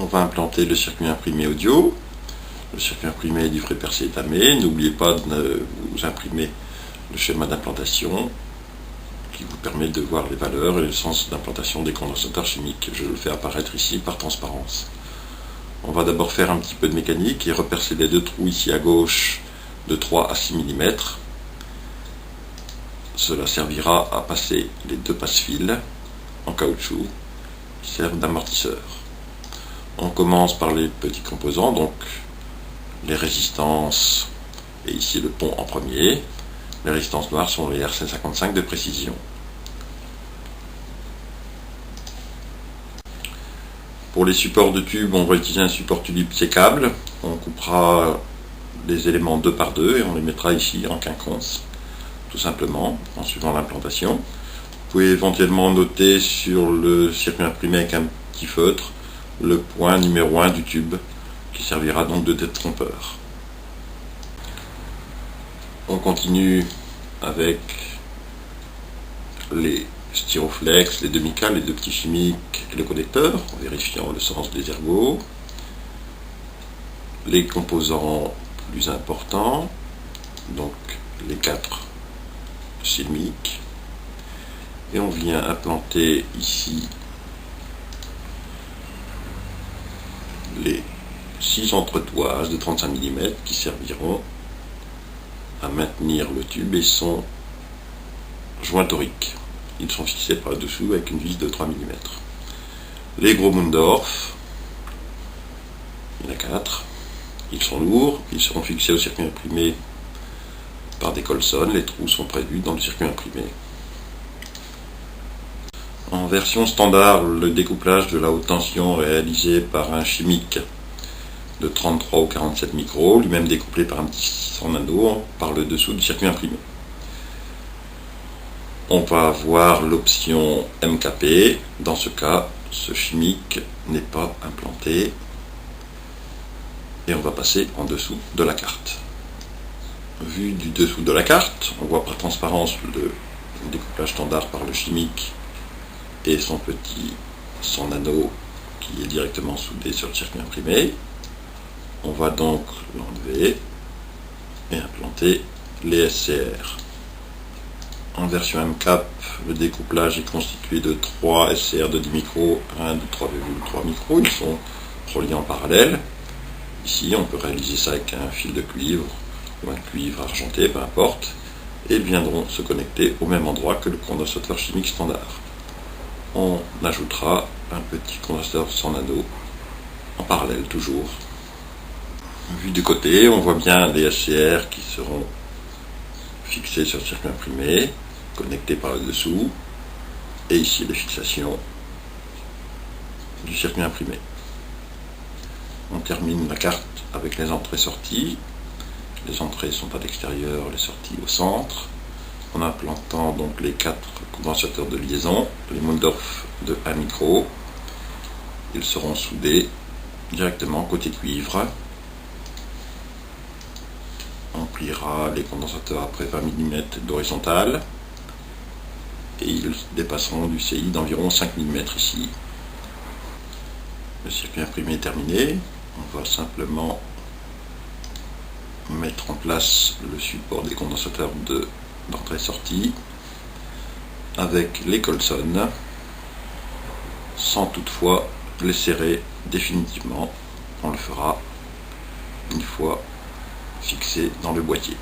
On va implanter le circuit imprimé audio. Le circuit imprimé livré percé étamé. N'oubliez pas de vous imprimer le schéma d'implantation qui vous permet de voir les valeurs et le sens d'implantation des condensateurs chimiques. Je le fais apparaître ici par transparence. On va d'abord faire un petit peu de mécanique et repercer les deux trous ici à gauche de 3 à 6 mm. Cela servira à passer les deux passe-fils en caoutchouc qui servent d'amortisseur. On commence par les petits composants, donc les résistances et ici le pont en premier. Les résistances noires sont les RC55 de précision. Pour les supports de tubes, on va utiliser un support tulipe sécable. On coupera les éléments 2 par 2 et on les mettra ici en quinconce, tout simplement, en suivant l'implantation. Vous pouvez éventuellement noter sur le circuit imprimé avec un petit feutre le point numéro 1 du tube, qui servira donc de tête trompeur. On continue avec les styroflex, les demi-cales, les deux petits chimiques et le connecteur, en vérifiant le sens des ergots. Les composants plus importants, donc les 4 chimiques. Et on vient implanter ici les 6 entretoises de 35 mm qui serviront à maintenir le tube et son joint torique. Ils sont fixés par dessous avec une vis de 3 mm. Les gros Mundorf, il y en a 4. Ils sont lourds, ils seront fixés au circuit imprimé par des Colson. Les trous sont prévus dans le circuit imprimé. En version standard, le découplage de la haute tension réalisé par un chimique de 33 ou 47 micros, lui-même découplé par un petit 100 nano par le dessous du circuit imprimé. On va avoir l'option MKP. Dans ce cas, ce chimique n'est pas implanté et on va passer en dessous de la carte. Vu du dessous de la carte, on voit par transparence le découpage standard par le chimique et son petit 100 nano qui est directement soudé sur le circuit imprimé. On va donc l'enlever et implanter les SCR. En version MCAP, le découplage est constitué de 3 SCR de 10 micros, un de 3,3 micros. Ils sont reliés en parallèle. Ici, on peut réaliser ça avec un fil de cuivre ou un cuivre argenté, peu importe, et viendront se connecter au même endroit que le condensateur chimique standard. On ajoutera un petit condensateur 100 nano en parallèle toujours. Vu du côté, on voit bien les SCR qui seront fixés sur le circuit imprimé, connectés par le dessous, et ici les fixations du circuit imprimé. On termine la carte avec les entrées-sorties. Les entrées sont à l'extérieur, les sorties au centre. En implantant donc les 4 condensateurs de liaison, les Mundorf de 1 micro, ils seront soudés directement côté cuivre. On pliera les condensateurs après 20 mm d'horizontale et ils dépasseront du CI d'environ 5 mm ici. Le circuit imprimé est terminé. On va simplement mettre en place le support des condensateurs d'entrée-sortie avec les Colson sans toutefois les serrer définitivement. On le fera une fois fixé dans le boîtier.